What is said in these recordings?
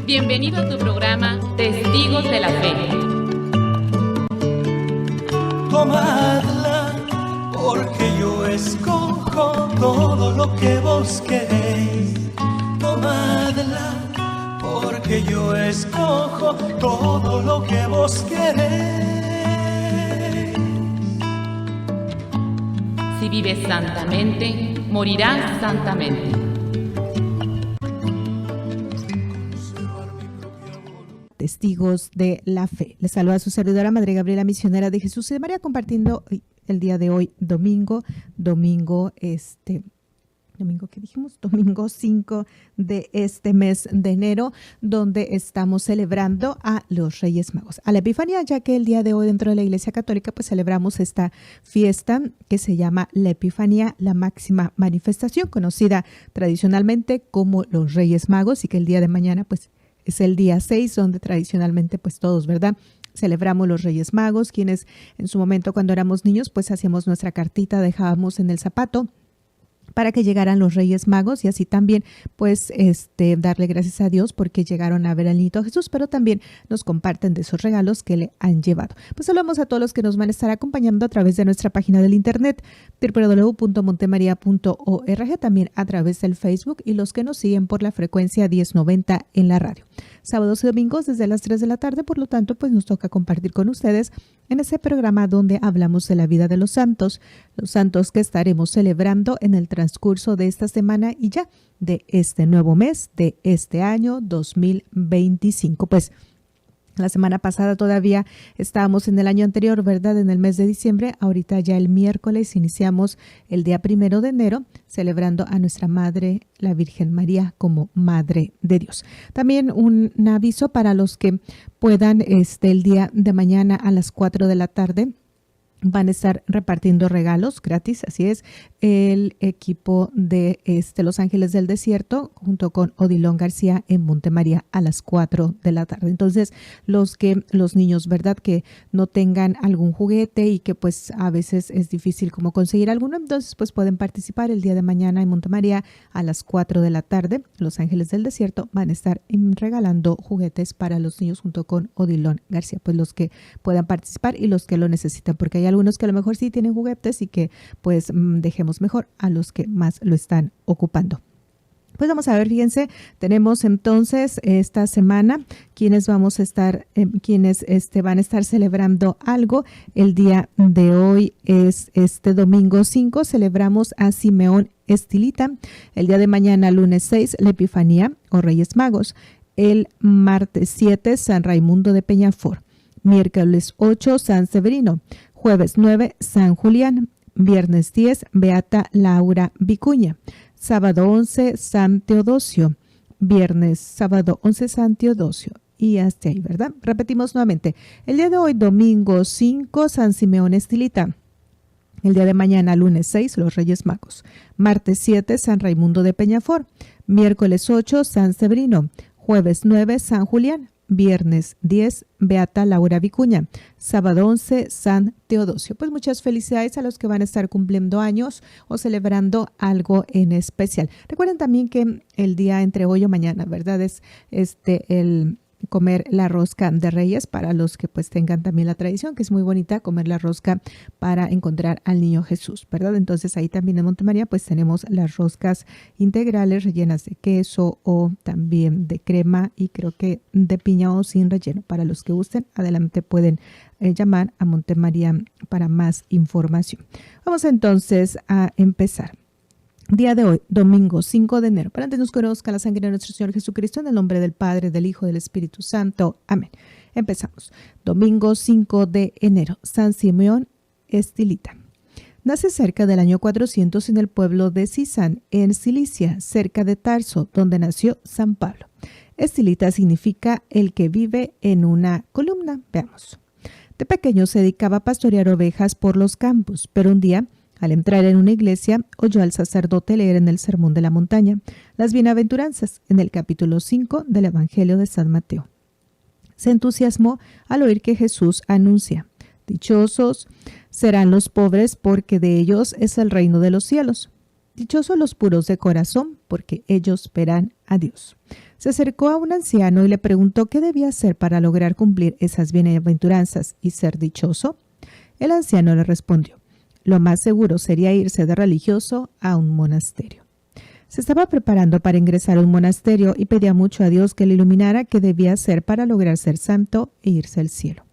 Bienvenido a tu programa Testigos de la Fe. Tomadla, porque yo escojo todo lo que vos queréis. Tomadla, porque yo escojo todo lo que vos queréis. Si vives santamente, morirás santamente. Testigos de la Fe. Les saluda a su servidora Madre Gabriela, misionera de Jesús y de María, compartiendo el día de hoy, domingo 5 de este mes de enero, donde estamos celebrando a los Reyes Magos, a la Epifanía, ya que el día de hoy dentro de la Iglesia Católica pues celebramos esta fiesta que se llama la Epifanía, la máxima manifestación, conocida tradicionalmente como los Reyes Magos, y que el día de mañana pues es el día 6, donde tradicionalmente pues todos, ¿verdad?, celebramos los Reyes Magos, quienes en su momento cuando éramos niños pues hacíamos nuestra cartita, dejábamos en el zapato para que llegaran los Reyes Magos y así también pues darle gracias a Dios porque llegaron a ver al niñito Jesús, pero también nos comparten de esos regalos que le han llevado. Pues saludamos a todos los que nos van a estar acompañando a través de nuestra página del internet www.montemaria.org, también a través del Facebook, y los que nos siguen por la frecuencia 1090 en la radio. Sábados y domingos desde las 3 de la tarde, por lo tanto pues nos toca compartir con ustedes en ese programa donde hablamos de la vida de los santos que estaremos celebrando en el transcurso de esta semana y ya de este nuevo mes, de este año 2025. Pues la semana pasada todavía estábamos en el año anterior, ¿verdad?, en el mes de diciembre. Ahorita ya el miércoles iniciamos el día 1 de enero celebrando a nuestra Madre, la Virgen María, como Madre de Dios. También un aviso para los que puedan el día de mañana a las 4 de la tarde. Van a estar repartiendo regalos gratis, así es, el equipo de Los Ángeles del Desierto junto con Odilon García en Montemaría a las 4 de la tarde. Entonces, los niños, ¿verdad?, que no tengan algún juguete y que pues a veces es difícil como conseguir alguno, entonces pues pueden participar el día de mañana en Montemaría a las 4 de la tarde. Los Ángeles del Desierto van a estar regalando juguetes para los niños junto con Odilon García, pues los que puedan participar y los que lo necesitan, porque hay algunos que a lo mejor sí tienen juguetes y que pues dejemos mejor a los que más lo están ocupando. Pues vamos a ver, fíjense, tenemos entonces esta semana quienes vamos a estar, quienes van a estar celebrando algo. El día de hoy es domingo 5, celebramos a Simeón Estilita. El día de mañana, lunes 6, la Epifanía o Reyes Magos. El martes 7, San Raimundo de Peñafort. Miércoles 8, San Severino. Jueves 9, San Julián. Viernes 10, Beata Laura Vicuña. Sábado 11, San Teodosio. Sábado 11, San Teodosio. Y hasta ahí, ¿verdad? Repetimos nuevamente. El día de hoy, domingo 5, San Simeón Estilita. El día de mañana, lunes 6, los Reyes Magos. Martes 7, San Raimundo de Peñafort. Miércoles 8, San Severino. Jueves 9, San Julián. Viernes 10, Beata Laura Vicuña. Sábado 11, San Teodosio. Pues muchas felicidades a los que van a estar cumpliendo años o celebrando algo en especial. Recuerden también que el día entre hoy o mañana, ¿verdad?, es el comer la rosca de Reyes, para los que pues tengan también la tradición, que es muy bonita, comer la rosca para encontrar al niño Jesús, ¿verdad? Entonces ahí también en Montemaría pues tenemos las roscas integrales rellenas de queso o también de crema y creo que de piña o sin relleno. Para los que gusten, adelante pueden llamar a Montemaría para más información. Vamos entonces a empezar. Día de hoy, domingo 5 de enero. Para antes nos conozca la sangre de nuestro Señor Jesucristo, en el nombre del Padre, del Hijo, del Espíritu Santo. Amén. Empezamos. Domingo 5 de enero. San Simeón Estilita. Nace cerca del año 400 en el pueblo de Sisán, en Cilicia, cerca de Tarso, donde nació San Pablo. Estilita significa el que vive en una columna. Veamos. De pequeño se dedicaba a pastorear ovejas por los campos, pero un día, al entrar en una iglesia, oyó al sacerdote leer en el Sermón de la Montaña las bienaventuranzas en el capítulo 5 del Evangelio de San Mateo. Se entusiasmó al oír que Jesús anuncia: dichosos serán los pobres, porque de ellos es el reino de los cielos. Dichosos los puros de corazón, porque ellos verán a Dios. Se acercó a un anciano y le preguntó qué debía hacer para lograr cumplir esas bienaventuranzas y ser dichoso. El anciano le respondió: lo más seguro sería irse de religioso a un monasterio. Se estaba preparando para ingresar a un monasterio y pedía mucho a Dios que le iluminara qué debía hacer para lograr ser santo e irse al cielo.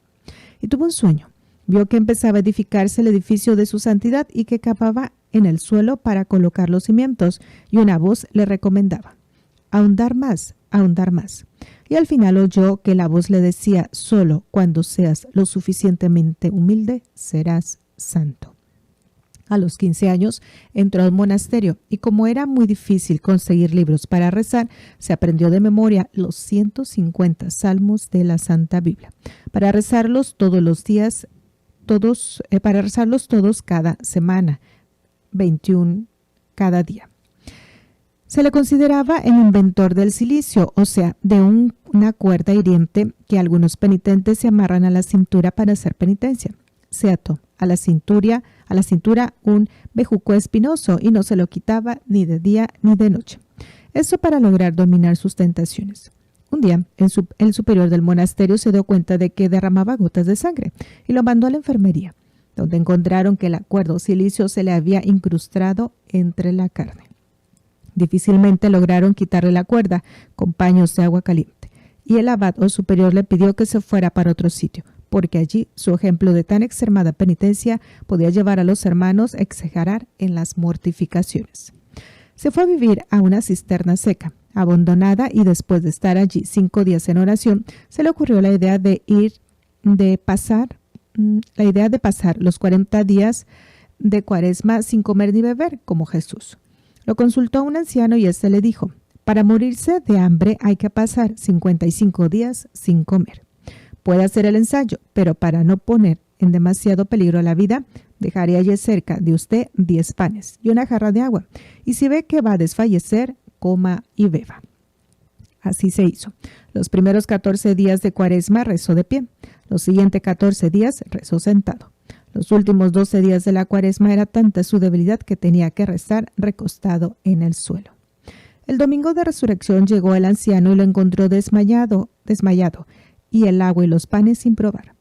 Y tuvo un sueño. Vio que empezaba a edificarse el edificio de su santidad y que cavaba en el suelo para colocar los cimientos, y una voz le recomendaba: ahondar más, ahondar más. Y al final oyó que la voz le decía: solo cuando seas lo suficientemente humilde serás santo. A los 15 años entró al monasterio y como era muy difícil conseguir libros para rezar, se aprendió de memoria los 150 salmos de la Santa Biblia para rezarlos todos los días, para rezarlos todos cada semana, 21 cada día. Se le consideraba el inventor del cilicio, o sea, de una cuerda hiriente que algunos penitentes se amarran a la cintura para hacer penitencia. Se ató a la cintura un bejuco espinoso y no se lo quitaba ni de día ni de noche. Eso para lograr dominar sus tentaciones. Un día, el superior del monasterio se dio cuenta de que derramaba gotas de sangre y lo mandó a la enfermería, donde encontraron que el cuerda o cilicio se le había incrustado entre la carne. Difícilmente lograron quitarle la cuerda con paños de agua caliente, y el abad o superior le pidió que se fuera para otro sitio, porque allí su ejemplo de tan extremada penitencia podía llevar a los hermanos a exagerar en las mortificaciones. Se fue a vivir a una cisterna seca, abandonada, y después de estar allí 5 días en oración, se le ocurrió la idea de pasar los 40 días de Cuaresma sin comer ni beber, como Jesús. Lo consultó a un anciano y éste le dijo: para morirse de hambre hay que pasar 55 días sin comer. Puede hacer el ensayo, pero para no poner en demasiado peligro la vida, dejaré allí cerca de usted 10 panes y una jarra de agua, y si ve que va a desfallecer, coma y beba. Así se hizo. Los primeros 14 días de Cuaresma rezó de pie. Los siguientes 14 días rezó sentado. Los últimos 12 días de la Cuaresma era tanta su debilidad que tenía que rezar recostado en el suelo. El domingo de resurrección llegó el anciano y lo encontró desmayado, y el agua y los panes sin probar.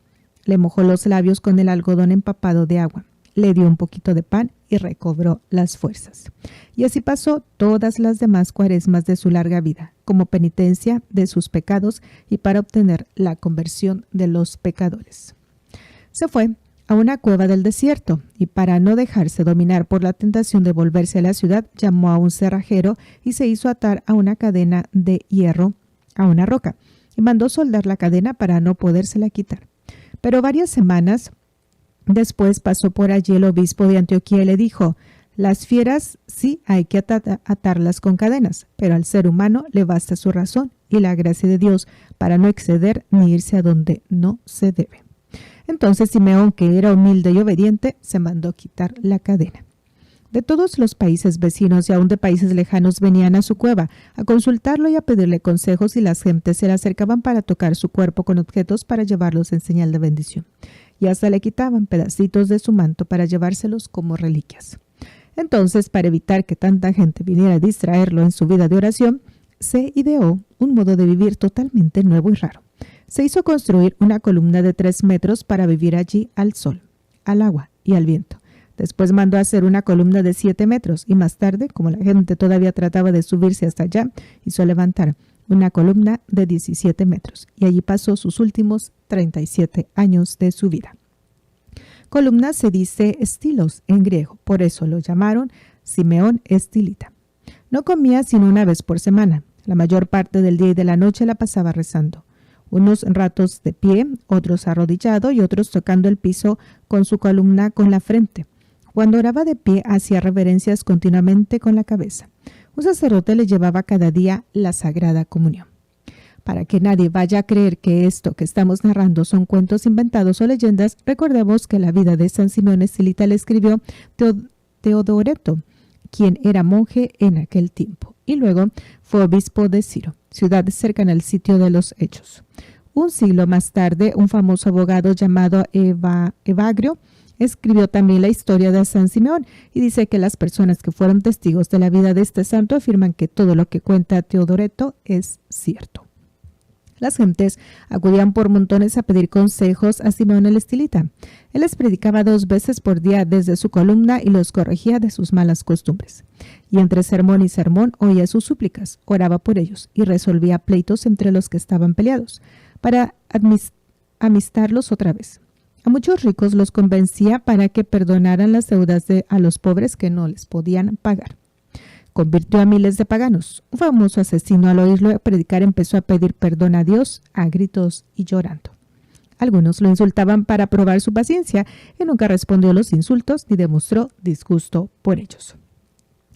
Le mojó los labios con el algodón empapado de agua, le dio un poquito de pan y recobró las fuerzas. Y así pasó todas las demás Cuaresmas de su larga vida, como penitencia de sus pecados y para obtener la conversión de los pecadores. Se fue a una cueva del desierto y para no dejarse dominar por la tentación de volverse a la ciudad, llamó a un cerrajero y se hizo atar a una cadena de hierro a una roca, y mandó soldar la cadena para no podérsela quitar. Pero varias semanas después pasó por allí el obispo de Antioquía y le dijo: las fieras sí hay que atarlas con cadenas, pero al ser humano le basta su razón y la gracia de Dios para no exceder ni irse a donde no se debe. Entonces Simeón, que era humilde y obediente, se mandó quitar la cadena. De todos los países vecinos y aún de países lejanos venían a su cueva a consultarlo y a pedirle consejos, y las gentes se le acercaban para tocar su cuerpo con objetos para llevarlos en señal de bendición. Y hasta le quitaban pedacitos de su manto para llevárselos como reliquias. Entonces, para evitar que tanta gente viniera a distraerlo en su vida de oración, se ideó un modo de vivir totalmente nuevo y raro. Se hizo construir una columna de 3 metros para vivir allí al sol, al agua y al viento. Después mandó a hacer una columna de 7 metros y más tarde, como la gente todavía trataba de subirse hasta allá, hizo levantar una columna de 17 metros y allí pasó sus últimos 37 años de su vida. Columna se dice estilos en griego, por eso lo llamaron Simeón Estilita. No comía sino una vez por semana. La mayor parte del día y de la noche la pasaba rezando. Unos ratos de pie, otros arrodillado y otros tocando el piso con su columna con la frente. Cuando oraba de pie, hacía reverencias continuamente con la cabeza. Un sacerdote le llevaba cada día la Sagrada Comunión. Para que nadie vaya a creer que esto que estamos narrando son cuentos inventados o leyendas, recordemos que la vida de San Simeón Estilita le escribió Teodoreto, quien era monje en aquel tiempo, y luego fue obispo de Ciro, ciudad cercana al sitio de los Hechos. Un siglo más tarde, un famoso abogado llamado Evagrio Escribió también la historia de San Simeón y dice que las personas que fueron testigos de la vida de este santo afirman que todo lo que cuenta Teodoreto es cierto. Las gentes acudían por montones a pedir consejos a Simeón el Estilita. Él les predicaba 2 veces por día desde su columna y los corregía de sus malas costumbres. Y entre sermón y sermón oía sus súplicas, oraba por ellos y resolvía pleitos entre los que estaban peleados, para amistarlos otra vez. A muchos ricos los convencía para que perdonaran las deudas a los pobres que no les podían pagar. Convirtió a miles de paganos. Un famoso asesino, al oírlo predicar, empezó a pedir perdón a Dios a gritos y llorando. Algunos lo insultaban para probar su paciencia y nunca respondió a los insultos ni demostró disgusto por ellos.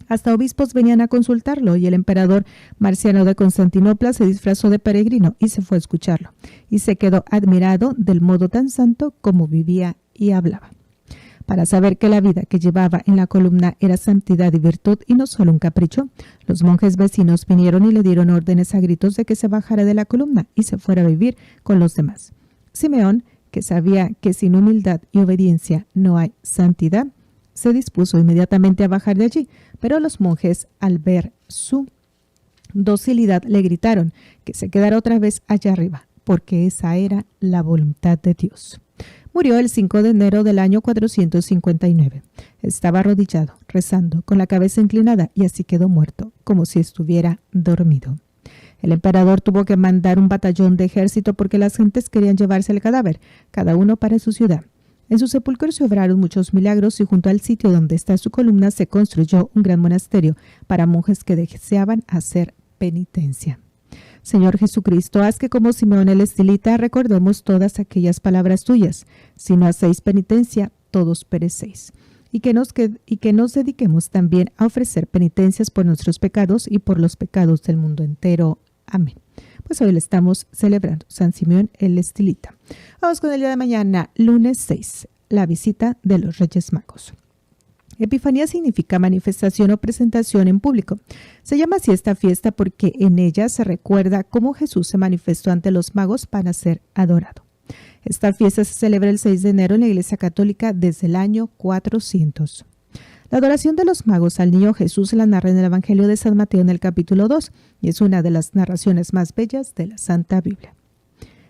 Hasta obispos venían a consultarlo y el emperador Marciano de Constantinopla se disfrazó de peregrino y se fue a escucharlo. Y se quedó admirado del modo tan santo como vivía y hablaba. Para saber que la vida que llevaba en la columna era santidad y virtud y no solo un capricho, los monjes vecinos vinieron y le dieron órdenes a gritos de que se bajara de la columna y se fuera a vivir con los demás. Simeón, que sabía que sin humildad y obediencia no hay santidad, se dispuso inmediatamente a bajar de allí, pero los monjes, al ver su docilidad, le gritaron que se quedara otra vez allá arriba, porque esa era la voluntad de Dios. Murió el 5 de enero del año 459. Estaba arrodillado, rezando, con la cabeza inclinada, y así quedó muerto, como si estuviera dormido. El emperador tuvo que mandar un batallón de ejército porque las gentes querían llevarse el cadáver, cada uno para su ciudad. En su sepulcro se obraron muchos milagros y junto al sitio donde está su columna se construyó un gran monasterio para monjes que deseaban hacer penitencia. Señor Jesucristo, haz que como Simeón el Estilita recordemos todas aquellas palabras tuyas. Si no hacéis penitencia, todos perecéis. Y que nos dediquemos también a ofrecer penitencias por nuestros pecados y por los pecados del mundo entero. Amén. Pues hoy le estamos celebrando San Simeón el Estilita. Vamos con el día de mañana, lunes 6, la visita de los Reyes Magos. Epifanía significa manifestación o presentación en público. Se llama así esta fiesta porque en ella se recuerda cómo Jesús se manifestó ante los magos para ser adorado. Esta fiesta se celebra el 6 de enero en la Iglesia Católica desde el año 400. La adoración de los magos al niño Jesús se la narra en el Evangelio de San Mateo en el capítulo 2 y es una de las narraciones más bellas de la Santa Biblia.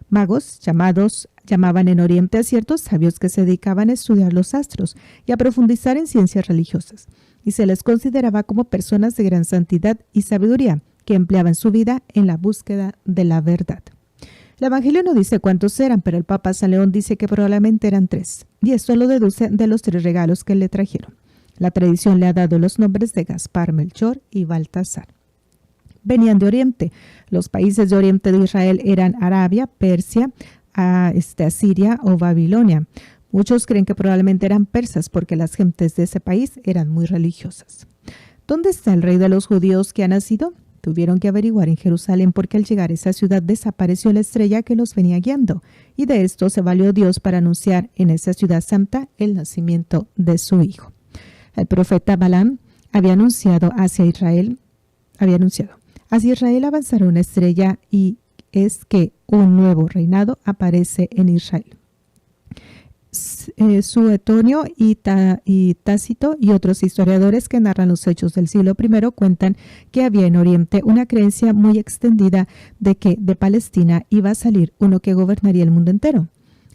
Magos llamaban en Oriente a ciertos sabios que se dedicaban a estudiar los astros y a profundizar en ciencias religiosas, y se les consideraba como personas de gran santidad y sabiduría que empleaban su vida en la búsqueda de la verdad. El Evangelio no dice cuántos eran, pero el Papa San León dice que probablemente eran 3, y esto lo deduce de los 3 regalos que le trajeron. La tradición le ha dado los nombres de Gaspar, Melchor y Baltasar. Venían de Oriente. Los países de Oriente de Israel eran Arabia, Persia, Asiria o Babilonia. Muchos creen que probablemente eran persas porque las gentes de ese país eran muy religiosas. ¿Dónde está el rey de los judíos que ha nacido? Tuvieron que averiguar en Jerusalén porque al llegar a esa ciudad desapareció la estrella que los venía guiando, y de esto se valió Dios para anunciar en esa ciudad santa el nacimiento de su hijo. El profeta Balaam había anunciado hacia Israel avanzará una estrella y es que un nuevo reinado aparece en Israel. Suetonio y Tácito y otros historiadores que narran los hechos del siglo I cuentan que había en Oriente una creencia muy extendida de que de Palestina iba a salir uno que gobernaría el mundo entero.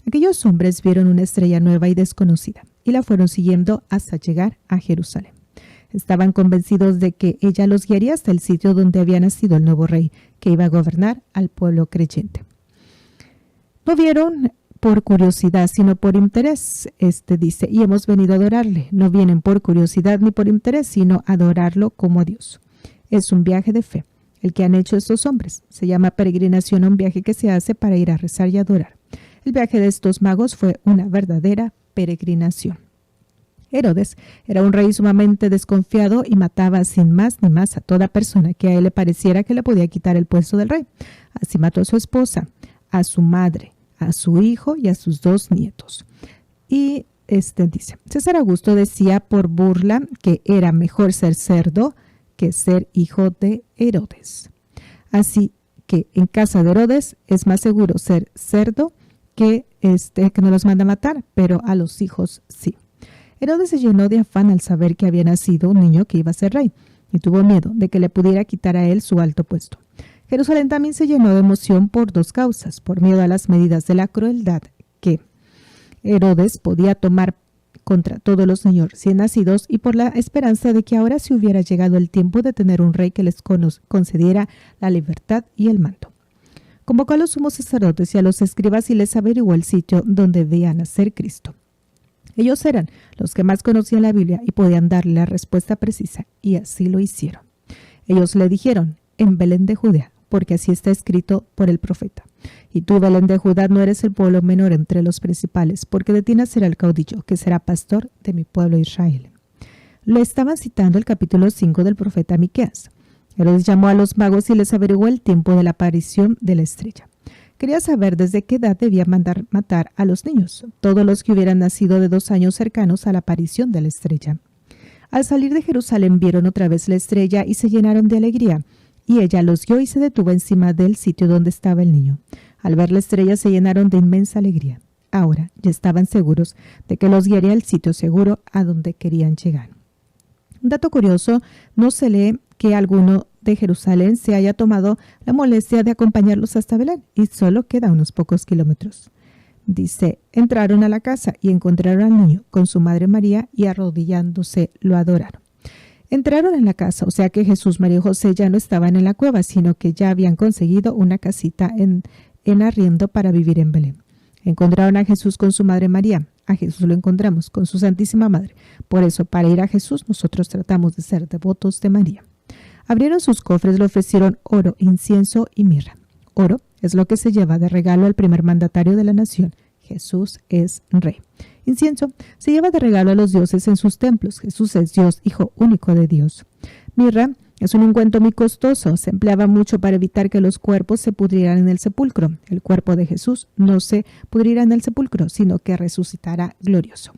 Aquellos hombres vieron una estrella nueva y desconocida y la fueron siguiendo hasta llegar a Jerusalén. Estaban convencidos de que ella los guiaría hasta el sitio donde había nacido el nuevo rey, que iba a gobernar al pueblo creyente. No vieron por curiosidad, sino por interés, dice, y hemos venido a adorarle. No vienen por curiosidad ni por interés, sino a adorarlo como a Dios. Es un viaje de fe, el que han hecho estos hombres. Se llama peregrinación a un viaje que se hace para ir a rezar y adorar. El viaje de estos magos fue una verdadera peregrinación. Herodes era un rey sumamente desconfiado y mataba sin más ni más a toda persona que a él le pareciera que le podía quitar el puesto del rey. Así mató a su esposa, a su madre, a su hijo y a sus 2 nietos. Y dice, César Augusto decía por burla que era mejor ser cerdo que ser hijo de Herodes. Así que en casa de Herodes es más seguro ser cerdo que que no los manda a matar, pero a los hijos sí. Herodes se llenó de afán al saber que había nacido un niño que iba a ser rey, y tuvo miedo de que le pudiera quitar a él su alto puesto. Jerusalén también se llenó de emoción por dos causas: por miedo a las medidas de la crueldad que Herodes podía tomar contra todos los niños recién nacidos, y por la esperanza de que ahora se hubiera llegado el tiempo de tener un rey que les concediera la libertad y el mando. Convocó a los sumos sacerdotes y a los escribas y les averiguó el sitio donde debía nacer Cristo. Ellos eran los que más conocían la Biblia y podían darle la respuesta precisa, y así lo hicieron. Ellos le dijeron: en Belén de Judea, porque así está escrito por el profeta. Y tú, Belén de Judá, no eres el pueblo menor entre los principales, porque de ti nacerá el caudillo, que será pastor de mi pueblo Israel. Lo estaban citando el capítulo 5 del profeta Miqueas. Herodes llamó a los magos y les averiguó el tiempo de la aparición de la estrella. Quería saber desde qué edad debía mandar matar a los niños, todos los que hubieran nacido de 2 años cercanos a la aparición de la estrella. Al salir de Jerusalén vieron otra vez la estrella y se llenaron de alegría, y ella los guió y se detuvo encima del sitio donde estaba el niño. Al ver la estrella se llenaron de inmensa alegría. Ahora ya estaban seguros de que los guiaría al sitio seguro a donde querían llegar. Un dato curioso: no se lee que alguno de Jerusalén se haya tomado la molestia de acompañarlos hasta Belén, y solo queda unos pocos kilómetros. Dice: entraron a la casa y encontraron al niño con su madre María, y arrodillándose lo adoraron. Entraron en la casa, o sea que Jesús, María y José ya no estaban en la cueva, sino que ya habían conseguido una casita en arriendo para vivir en Belén. Encontraron a Jesús con su madre María. A Jesús lo encontramos con su Santísima Madre. Por eso, para ir a Jesús, nosotros tratamos de ser devotos de María. Abrieron sus cofres, le ofrecieron oro, incienso y mirra. Oro es lo que se lleva de regalo al primer mandatario de la nación. Jesús es rey. Incienso se lleva de regalo a los dioses en sus templos. Jesús es Dios, Hijo único de Dios. Mirra es un ungüento muy costoso. Se empleaba mucho para evitar que los cuerpos se pudrieran en el sepulcro. El cuerpo de Jesús no se pudrirá en el sepulcro, sino que resucitará glorioso.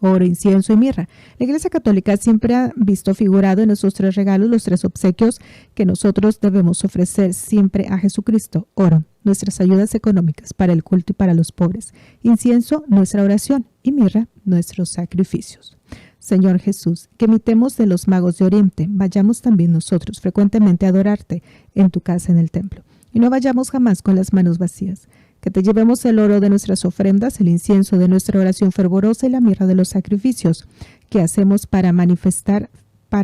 Oro, incienso y mirra. La Iglesia Católica siempre ha visto figurado en esos 3 regalos los 3 obsequios que nosotros debemos ofrecer siempre a Jesucristo. Oro, nuestras ayudas económicas para el culto y para los pobres. Incienso, nuestra oración. Y mirra, nuestros sacrificios. Señor Jesús, que imitemos de los magos de Oriente, vayamos también nosotros frecuentemente a adorarte en tu casa en el templo. Y no vayamos jamás con las manos vacías. Que te llevemos el oro de nuestras ofrendas, el incienso de nuestra oración fervorosa y la mirra de los sacrificios que hacemos para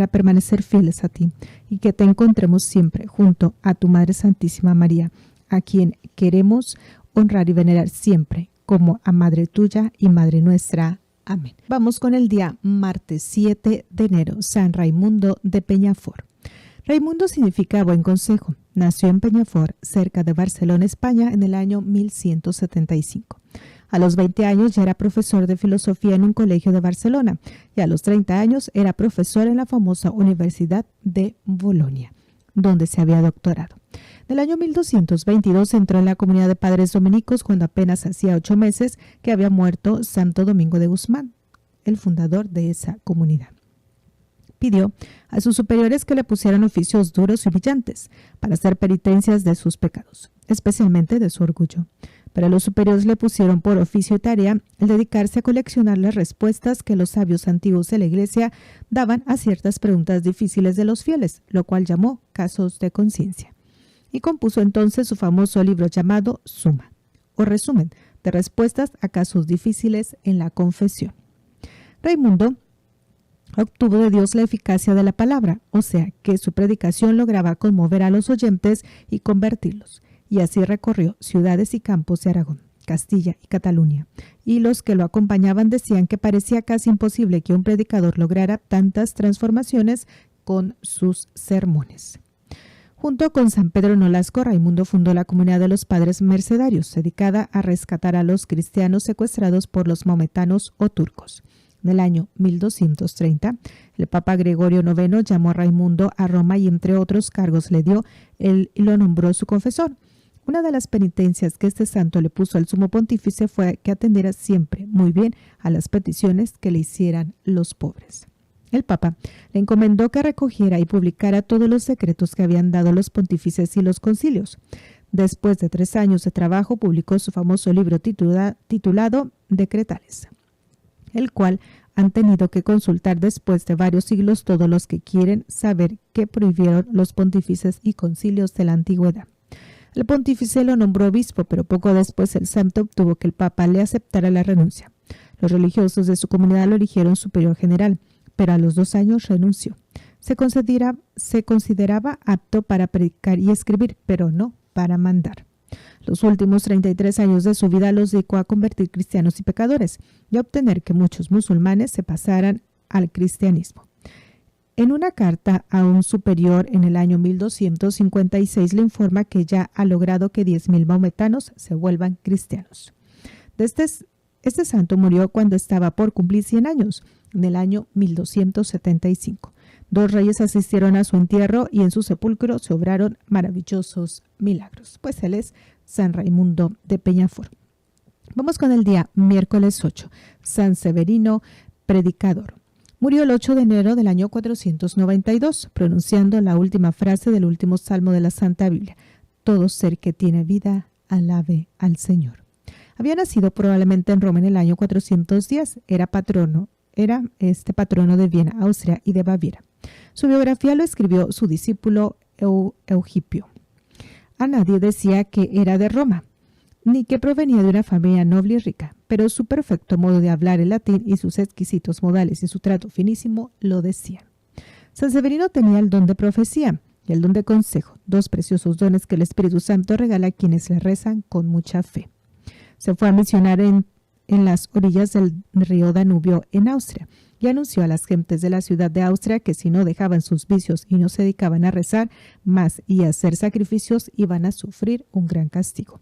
permanecer fieles a ti, y que te encontremos siempre junto a tu Madre Santísima María, a quien queremos honrar y venerar siempre como a Madre tuya y Madre nuestra. Amén. Vamos con el día martes 7 de enero, San Raimundo de Peñafort. Raimundo significa buen consejo. Nació en Peñafort, cerca de Barcelona, España, en el año 1175. A los 20 años ya era profesor de filosofía en un colegio de Barcelona, y a los 30 años era profesor en la famosa Universidad de Bolonia, donde se había doctorado. En el año 1222 entró en la comunidad de padres dominicos cuando apenas hacía 8 meses que había muerto Santo Domingo de Guzmán, el fundador de esa comunidad. Pidió a sus superiores que le pusieran oficios duros y brillantes para hacer penitencias de sus pecados, especialmente de su orgullo. Pero los superiores le pusieron por oficio y tarea el dedicarse a coleccionar las respuestas que los sabios antiguos de la Iglesia daban a ciertas preguntas difíciles de los fieles, lo cual llamó casos de conciencia. Y compuso entonces su famoso libro llamado Suma, o resumen de respuestas a casos difíciles en la confesión. Raimundo obtuvo de Dios la eficacia de la palabra, o sea, que su predicación lograba conmover a los oyentes y convertirlos, y así recorrió ciudades y campos de Aragón, Castilla y Cataluña, y los que lo acompañaban decían que parecía casi imposible que un predicador lograra tantas transformaciones con sus sermones. Junto con San Pedro Nolasco, Raimundo fundó la Comunidad de los Padres Mercedarios, dedicada a rescatar a los cristianos secuestrados por los maometanos o turcos. En el año 1230, el Papa Gregorio IX llamó a Raimundo a Roma y entre otros cargos le dio y lo nombró su confesor. Una de las penitencias que este santo le puso al sumo pontífice fue que atendiera siempre muy bien a las peticiones que le hicieran los pobres. El Papa le encomendó que recogiera y publicara todos los secretos que habían dado los pontífices y los concilios. Después de 3 años de trabajo, publicó su famoso libro titulado Decretales, el cual han tenido que consultar después de varios siglos todos los que quieren saber qué prohibieron los pontífices y concilios de la antigüedad. El pontífice lo nombró obispo, pero poco después el santo obtuvo que el papa le aceptara la renuncia. Los religiosos de su comunidad lo eligieron superior general, pero a los 2 años renunció. Se consideraba apto para predicar y escribir, pero no para mandar. Los últimos 33 años de su vida los dedicó a convertir cristianos y pecadores y a obtener que muchos musulmanes se pasaran al cristianismo. En una carta a un superior en el año 1256 le informa que ya ha logrado que 10.000 maometanos se vuelvan cristianos. Este santo murió cuando estaba por cumplir 100 años, en el año 1275. 2 reyes asistieron a su entierro y en su sepulcro se obraron maravillosos milagros. Pues él es San Raimundo de Peñafort. Vamos con el día miércoles 8, San Severino, predicador. Murió el 8 de enero del año 492, pronunciando la última frase del último salmo de la Santa Biblia. Todo ser que tiene vida, alabe al Señor. Había nacido probablemente en Roma en el año 410. Era patrono de Viena, Austria y de Baviera. Su biografía lo escribió su discípulo Eugipio. A nadie decía que era de Roma, ni que provenía de una familia noble y rica, pero su perfecto modo de hablar el latín y sus exquisitos modales y su trato finísimo lo decían. San Severino tenía el don de profecía y el don de consejo, 2 preciosos dones que el Espíritu Santo regala a quienes le rezan con mucha fe. Se fue a misionar en las orillas del río Danubio en Austria y anunció a las gentes de la ciudad de Austria que si no dejaban sus vicios y no se dedicaban a rezar más y a hacer sacrificios iban a sufrir un gran castigo.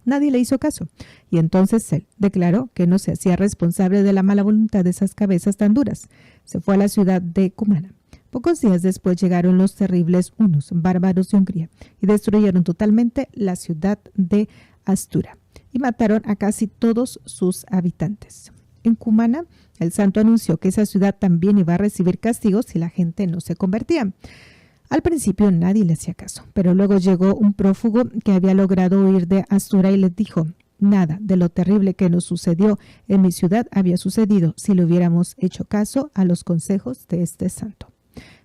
Nadie le hizo caso y entonces él declaró que no se hacía responsable de la mala voluntad de esas cabezas tan duras. Se fue a la ciudad de Cumana. Pocos días después llegaron los terribles hunos, bárbaros de Hungría, y destruyeron totalmente la ciudad de Astura y mataron a casi todos sus habitantes. En Cumana, el santo anunció que esa ciudad también iba a recibir castigos si la gente no se convertía. Al principio nadie le hacía caso, pero luego llegó un prófugo que había logrado huir de Astura y les dijo: nada de lo terrible que nos sucedió en mi ciudad había sucedido si le hubiéramos hecho caso a los consejos de este santo.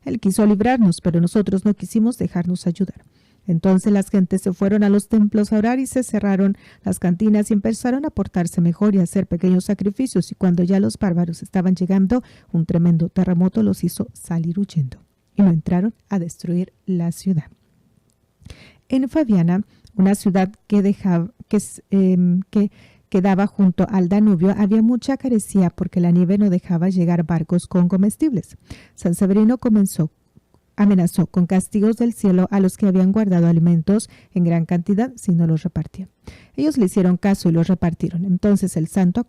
Él quiso librarnos, pero nosotros no quisimos dejarnos ayudar. Entonces las gentes se fueron a los templos a orar y se cerraron las cantinas y empezaron a portarse mejor y a hacer pequeños sacrificios, y cuando ya los bárbaros estaban llegando, un tremendo terremoto los hizo salir huyendo y no entraron a destruir la ciudad. En Fabiana, una ciudad que quedaba junto al Danubio, había mucha carecía porque la nieve no dejaba llegar barcos con comestibles. San Severino amenazó con castigos del cielo a los que habían guardado alimentos en gran cantidad si no los repartían. Ellos le hicieron caso y los repartieron. Entonces el santo,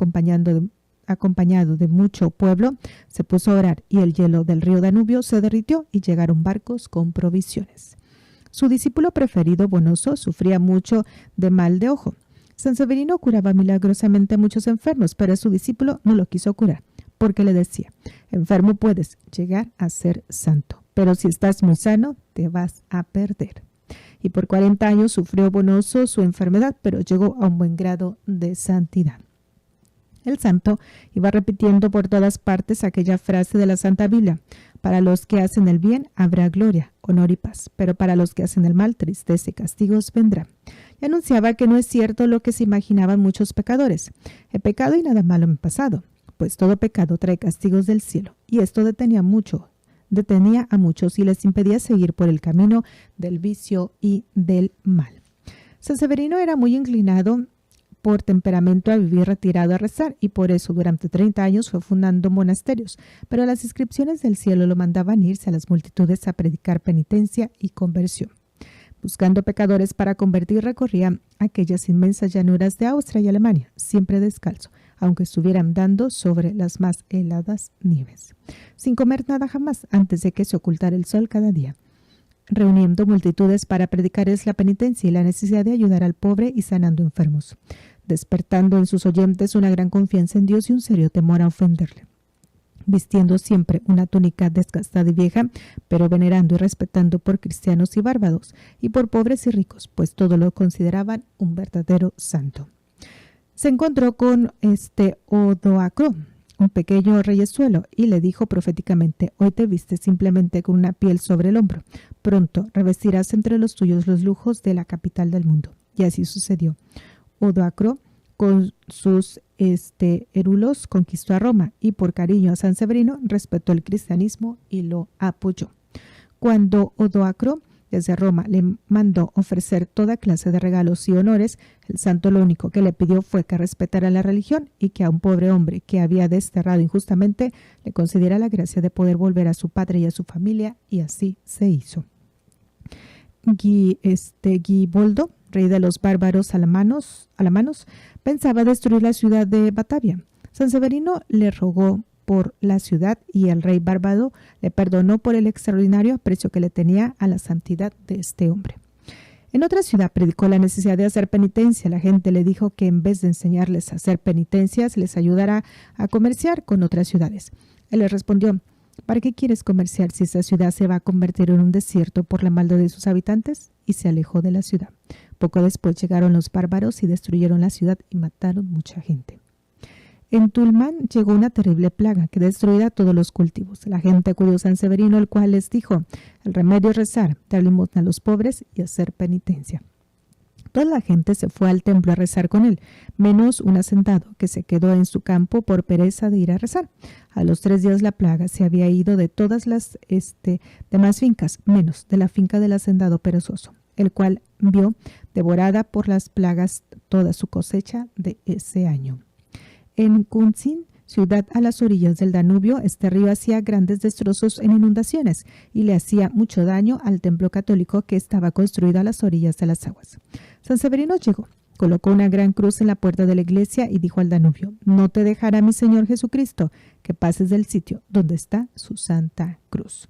acompañado de mucho pueblo, se puso a orar y el hielo del río Danubio se derritió y llegaron barcos con provisiones. Su discípulo preferido, Bonoso, sufría mucho de mal de ojo. San Severino curaba milagrosamente a muchos enfermos, pero su discípulo no lo quiso curar, porque le decía: enfermo puedes llegar a ser santo, pero si estás muy sano, te vas a perder. Y por 40 años sufrió Bonoso su enfermedad, pero llegó a un buen grado de santidad. El santo iba repitiendo por todas partes aquella frase de la Santa Biblia: para los que hacen el bien habrá gloria, honor y paz, pero para los que hacen el mal, tristeza y castigos vendrán. Y anunciaba que no es cierto lo que se imaginaban muchos pecadores: he pecado y nada malo me ha pasado, pues todo pecado trae castigos del cielo. Y esto detenía a muchos y les impedía seguir por el camino del vicio y del mal. San Severino era muy inclinado por temperamento a vivir retirado a rezar, y por eso durante 30 años fue fundando monasterios, pero las inscripciones del cielo lo mandaban irse a las multitudes a predicar penitencia y conversión. Buscando pecadores para convertir, recorría aquellas inmensas llanuras de Austria y Alemania, siempre descalzo, aunque estuviera andando sobre las más heladas nieves, sin comer nada jamás antes de que se ocultara el sol cada día. Reuniendo multitudes para predicarles la penitencia y la necesidad de ayudar al pobre y sanando enfermos, despertando en sus oyentes una gran confianza en Dios y un serio temor a ofenderle. vistiendo siempre una túnica desgastada y vieja, pero venerando y respetando por cristianos y bárbaros, y por pobres y ricos, pues todo lo consideraban un verdadero santo. Se encontró con Odoacro, un pequeño reyezuelo, y le dijo proféticamente: hoy te vistes simplemente con una piel sobre el hombro. Pronto revestirás entre los tuyos los lujos de la capital del mundo. Y así sucedió. Odoacro, con sus érulos, conquistó a Roma, y por cariño a San Severino respetó el cristianismo y lo apoyó. Cuando Odoacro desde Roma le mandó ofrecer toda clase de regalos y honores, el santo lo único que le pidió fue que respetara la religión y que a un pobre hombre que había desterrado injustamente le concediera la gracia de poder volver a su patria y a su familia, y así se hizo. Giboldo, rey de los bárbaros alamanos, pensaba destruir la ciudad de Batavia. San Severino le rogó por la ciudad y el rey bárbaro le perdonó por el extraordinario aprecio que le tenía a la santidad de este hombre. En otra ciudad predicó la necesidad de hacer penitencia. La gente le dijo que en vez de enseñarles a hacer penitencias, les ayudara a comerciar con otras ciudades. Él les respondió: ¿para qué quieres comerciar si esta ciudad se va a convertir en un desierto por la maldad de sus habitantes? Y se alejó de la ciudad. Poco después llegaron los bárbaros y destruyeron la ciudad y mataron mucha gente. En Tulmán llegó una terrible plaga que destruía todos los cultivos. La gente acudió a San Severino, el cual les dijo: el remedio es rezar, dar limosna a los pobres y hacer penitencia. Toda la gente se fue al templo a rezar con él, menos un hacendado que se quedó en su campo por pereza de ir a rezar. A los 3 días la plaga se había ido de todas las demás fincas, menos de la finca del hacendado perezoso, el cual vio devorada por las plagas toda su cosecha de ese año. En Kunzin, ciudad a las orillas del Danubio, este río hacía grandes destrozos en inundaciones y le hacía mucho daño al templo católico que estaba construido a las orillas de las aguas. San Severino llegó, colocó una gran cruz en la puerta de la iglesia y dijo al Danubio: no te dejará mi Señor Jesucristo que pases del sitio donde está su santa cruz.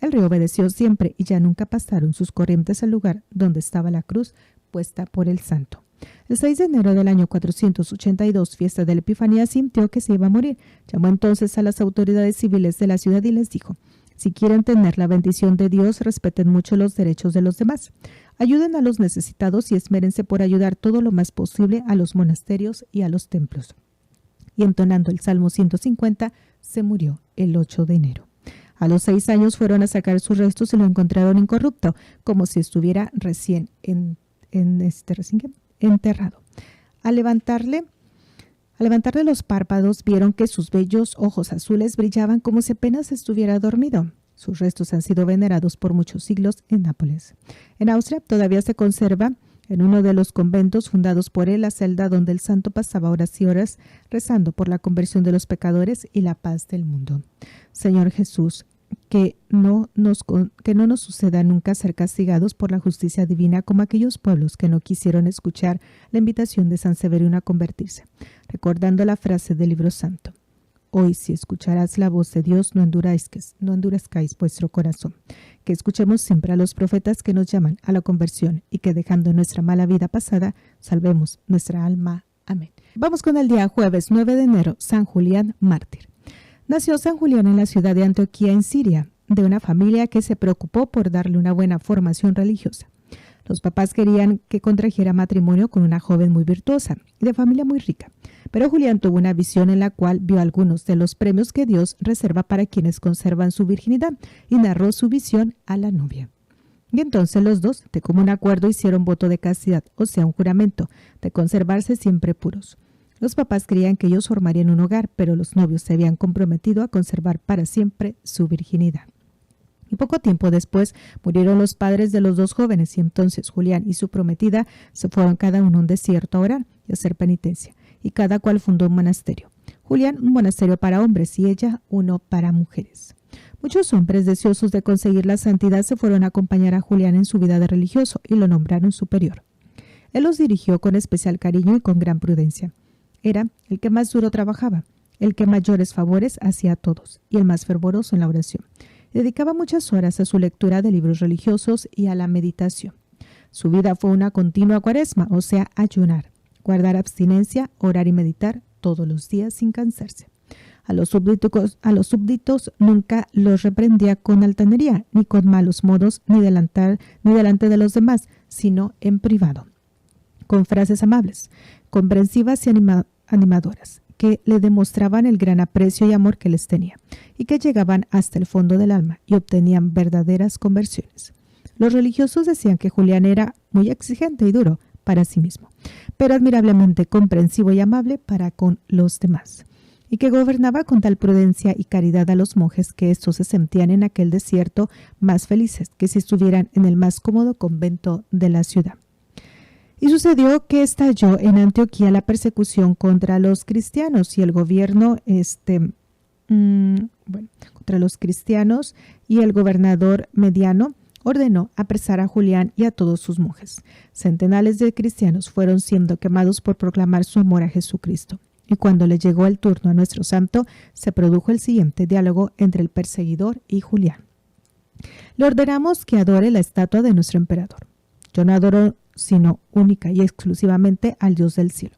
El río obedeció siempre y ya nunca pasaron sus corrientes al lugar donde estaba la cruz puesta por el santo. El 6 de enero del año 482, fiesta de la Epifanía, sintió que se iba a morir. Llamó entonces a las autoridades civiles de la ciudad y les dijo: si quieren tener la bendición de Dios, respeten mucho los derechos de los demás. Ayuden a los necesitados y esmérense por ayudar todo lo más posible a los monasterios y a los templos. Y entonando el Salmo 150, se murió el 8 de enero. A los 6 años fueron a sacar sus restos y lo encontraron incorrupto, como si estuviera recién enterrado. Al levantarle los párpados, vieron que sus bellos ojos azules brillaban como si apenas estuviera dormido. Sus restos han sido venerados por muchos siglos en Nápoles. En Austria todavía se conserva en uno de los conventos fundados por él la celda donde el santo pasaba horas y horas rezando por la conversión de los pecadores y la paz del mundo. Señor Jesús, que no nos suceda nunca ser castigados por la justicia divina como aquellos pueblos que no quisieron escuchar la invitación de San Severino a convertirse, recordando la frase del libro santo: hoy, si escucharás la voz de Dios, no endurezcáis vuestro corazón. Que escuchemos siempre a los profetas que nos llaman a la conversión y que, dejando nuestra mala vida pasada, salvemos nuestra alma. Amén. Vamos con el día jueves 9 de enero, San Julián mártir. Nació San Julián en la ciudad de Antioquía, en Siria, de una familia que se preocupó por darle una buena formación religiosa. Los papás querían que contrajera matrimonio con una joven muy virtuosa y de familia muy rica, pero Julián tuvo una visión en la cual vio algunos de los premios que Dios reserva para quienes conservan su virginidad y narró su visión a la novia. Y entonces los dos, de común acuerdo, hicieron voto de castidad, o sea, un juramento de conservarse siempre puros. Los papás creían que ellos formarían un hogar, pero los novios se habían comprometido a conservar para siempre su virginidad. Y poco tiempo después murieron los padres de los dos jóvenes, y entonces Julián y su prometida se fueron cada uno a un desierto a orar y a hacer penitencia, y cada cual fundó un monasterio. Julián un monasterio para hombres y ella uno para mujeres. Muchos hombres deseosos de conseguir la santidad se fueron a acompañar a Julián en su vida de religioso y lo nombraron superior. Él los dirigió con especial cariño y con gran prudencia. Era el que más duro trabajaba, el que mayores favores hacía a todos y el más fervoroso en la oración. Dedicaba muchas horas a su lectura de libros religiosos y a la meditación. Su vida fue una continua cuaresma, o sea, ayunar, guardar abstinencia, orar y meditar todos los días sin cansarse. A los súbditos nunca los reprendía con altanería, ni con malos modos, ni delante de los demás, sino en privado, con frases amables, comprensivas y animadoras, que le demostraban el gran aprecio y amor que les tenía, y que llegaban hasta el fondo del alma y obtenían verdaderas conversiones. Los religiosos decían que Julián era muy exigente y duro para sí mismo, pero admirablemente comprensivo y amable para con los demás, y que gobernaba con tal prudencia y caridad a los monjes que estos se sentían en aquel desierto más felices que si estuvieran en el más cómodo convento de la ciudad. Y sucedió que estalló en Antioquía la persecución contra los cristianos y el gobierno, contra los cristianos, y el gobernador Mediano ordenó apresar a Julián y a todos sus monjes. Centenares de cristianos fueron siendo quemados por proclamar su amor a Jesucristo. Y cuando le llegó el turno a nuestro santo, se produjo el siguiente diálogo entre el perseguidor y Julián. Le ordenamos que adore la estatua de nuestro emperador. Yo no adoro sino única y exclusivamente al Dios del cielo.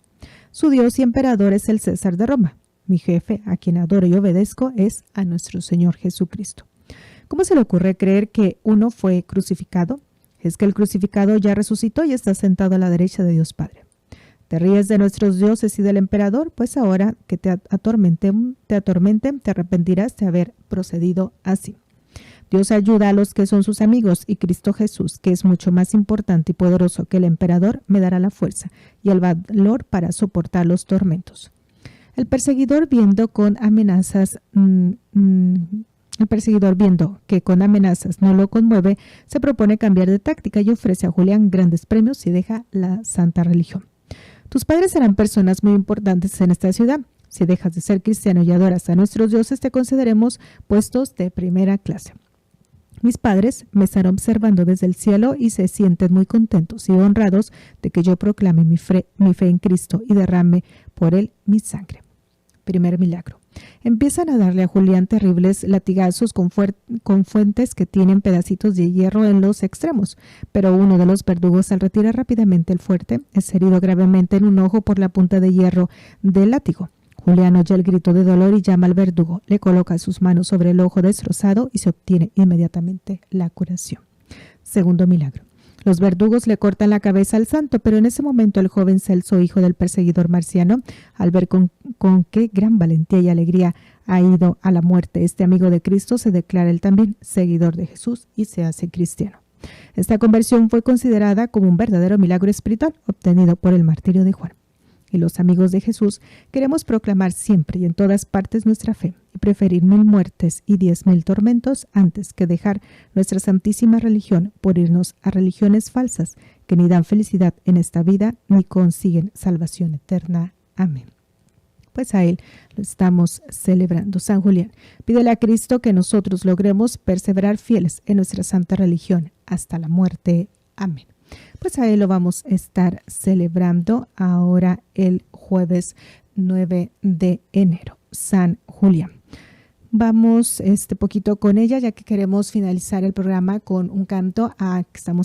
Su Dios y emperador es el César de Roma. Mi jefe, a quien adoro y obedezco, es a nuestro Señor Jesucristo. ¿Cómo se le ocurre creer que uno fue crucificado? Es que el crucificado ya resucitó y está sentado a la derecha de Dios Padre. ¿Te ríes de nuestros dioses y del emperador? Pues ahora que te atormenten, te arrepentirás de haber procedido así. Dios ayuda a los que son sus amigos, y Cristo Jesús, que es mucho más importante y poderoso que el emperador, me dará la fuerza y el valor para soportar los tormentos. El perseguidor, viendo que con amenazas no lo conmueve, se propone cambiar de táctica y ofrece a Julián grandes premios si deja la santa religión. Tus padres serán personas muy importantes en esta ciudad. Si dejas de ser cristiano y adoras a nuestros dioses, te concederemos puestos de primera clase. Mis padres me están observando desde el cielo y se sienten muy contentos y honrados de que yo proclame mi fe en Cristo y derrame por él mi sangre. Primer milagro. Empiezan a darle a Julián terribles latigazos con fuentes que tienen pedacitos de hierro en los extremos, pero uno de los verdugos, al retirar rápidamente el fuerte, es herido gravemente en un ojo por la punta de hierro del látigo. Julián oye el grito de dolor y llama al verdugo, le coloca sus manos sobre el ojo destrozado y se obtiene inmediatamente la curación. Segundo milagro. Los verdugos le cortan la cabeza al santo, pero en ese momento el joven Celso, hijo del perseguidor marciano, al ver con qué gran valentía y alegría ha ido a la muerte este amigo de Cristo, se declara él también seguidor de Jesús y se hace cristiano. Esta conversión fue considerada como un verdadero milagro espiritual obtenido por el martirio de Juan. Y los amigos de Jesús queremos proclamar siempre y en todas partes nuestra fe y preferir 1000 muertes y 10,000 tormentos antes que dejar nuestra santísima religión por irnos a religiones falsas que ni dan felicidad en esta vida ni consiguen salvación eterna. Amén. Pues a él lo estamos celebrando. San Julián, pídele a Cristo que nosotros logremos perseverar fieles en nuestra santa religión hasta la muerte. Amén. Pues a él lo vamos a estar celebrando ahora el jueves 9 de enero, San Julián. Vamos poquito con ella, ya que queremos finalizar el programa con un canto.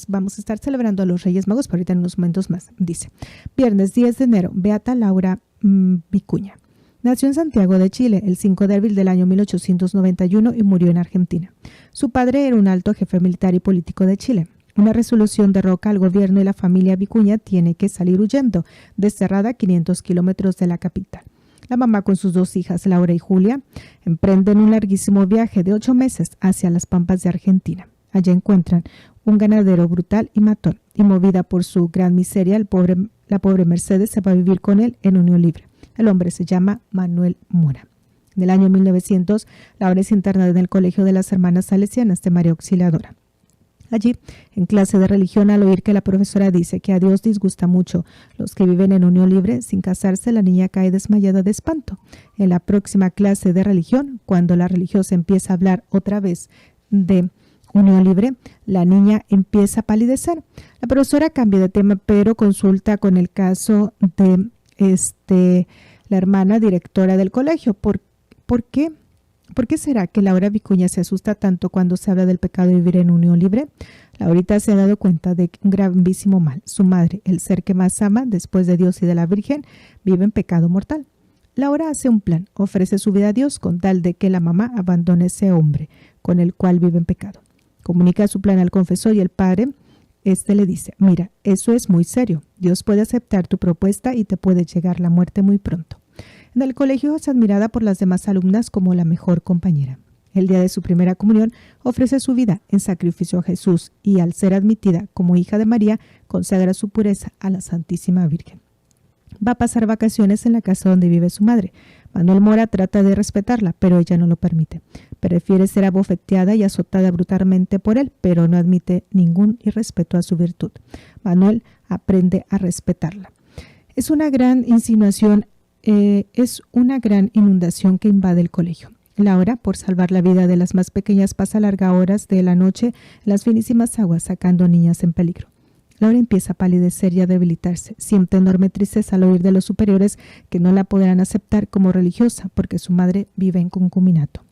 Vamos a estar celebrando a los Reyes Magos, pero ahorita en unos momentos más. Dice, viernes 10 de enero, Beata Laura Vicuña. Nació en Santiago de Chile el 5 de abril del año 1891 y murió en Argentina. Su padre era un alto jefe militar y político de Chile. Una resolución derroca al gobierno y la familia Vicuña tiene que salir huyendo, desterrada a 500 kilómetros de la capital. La mamá con sus 2 hijas, Laura y Julia, emprenden un larguísimo viaje de 8 meses hacia las pampas de Argentina. Allá encuentran un ganadero brutal y matón, y movida por su gran miseria, la pobre Mercedes se va a vivir con él en unión libre. El hombre se llama Manuel Mora. En el año 1900, Laura es internada en el Colegio de las Hermanas Salesianas de María Auxiliadora. Allí, en clase de religión, al oír que la profesora dice que a Dios disgusta mucho los que viven en unión libre, sin casarse, la niña cae desmayada de espanto. En la próxima clase de religión, cuando la religiosa empieza a hablar otra vez de unión libre, la niña empieza a palidecer. La profesora cambia de tema, pero consulta con el caso de la hermana directora del colegio. ¿Por qué? ¿Por qué será que Laura Vicuña se asusta tanto cuando se habla del pecado de vivir en unión libre? Laurita se ha dado cuenta de un gravísimo mal. Su madre, el ser que más ama después de Dios y de la Virgen, vive en pecado mortal. Laura hace un plan, ofrece su vida a Dios con tal de que la mamá abandone ese hombre con el cual vive en pecado. Comunica su plan al confesor y el padre, le dice, mira, eso es muy serio. Dios puede aceptar tu propuesta y te puede llegar la muerte muy pronto. En el colegio es admirada por las demás alumnas como la mejor compañera. El día de su primera comunión ofrece su vida en sacrificio a Jesús y al ser admitida como hija de María, consagra su pureza a la Santísima Virgen. Va a pasar vacaciones en la casa donde vive su madre. Manuel Mora trata de respetarla, pero ella no lo permite. Prefiere ser abofeteada y azotada brutalmente por él, pero no admite ningún irrespeto a su virtud. Manuel aprende a respetarla. Es una gran inundación que invade el colegio. Laura, por salvar la vida de las más pequeñas, pasa largas horas de la noche en las finísimas aguas sacando niñas en peligro. Laura empieza a palidecer y a debilitarse. Siente enorme tristeza al oír de los superiores que no la podrán aceptar como religiosa porque su madre vive en concubinato.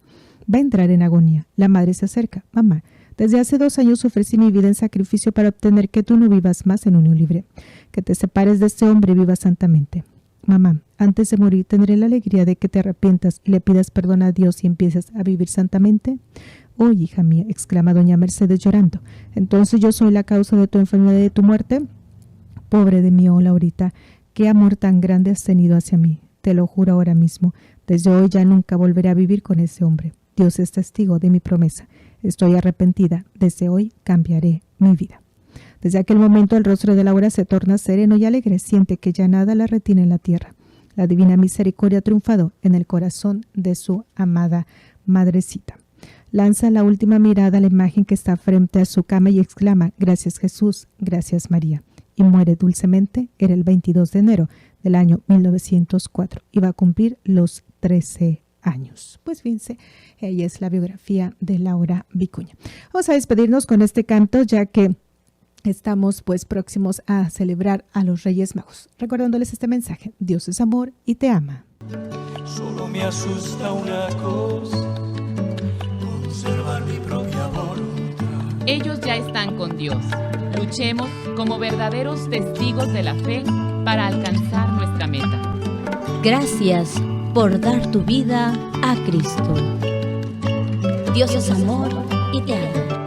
Va a entrar en agonía. La madre se acerca. Mamá, desde hace 2 años ofrecí mi vida en sacrificio para obtener que tú no vivas más en unión libre, que te separes de este hombre y vivas santamente. Mamá, antes de morir tendré la alegría de que te arrepientas y le pidas perdón a Dios y empieces a vivir santamente. Oh, hija mía, exclama doña Mercedes llorando. ¿Entonces yo soy la causa de tu enfermedad y de tu muerte? Pobre de mí, oh Laurita, qué amor tan grande has tenido hacia mí. Te lo juro ahora mismo. Desde hoy ya nunca volveré a vivir con ese hombre. Dios es testigo de mi promesa. Estoy arrepentida. Desde hoy cambiaré mi vida. Desde aquel momento el rostro de Laura se torna sereno y alegre. Siente que ya nada la retiene en la tierra. La divina misericordia ha triunfado en el corazón de su amada madrecita. Lanza la última mirada a la imagen que está frente a su cama y exclama, gracias Jesús, gracias María. Y muere dulcemente. Era el 22 de enero del año 1904 y va a cumplir los 13 años. Pues fíjense, ahí es la biografía de Laura Vicuña. Vamos a despedirnos con este canto ya que estamos pues próximos a celebrar a los Reyes Magos. Recordándoles este mensaje, Dios es amor y te ama. Solo me asusta una cosa, conservar mi propia voluntad. Ellos ya están con Dios. Luchemos como verdaderos testigos de la fe para alcanzar nuestra meta. Gracias por dar tu vida a Cristo. Dios es amor y te ama.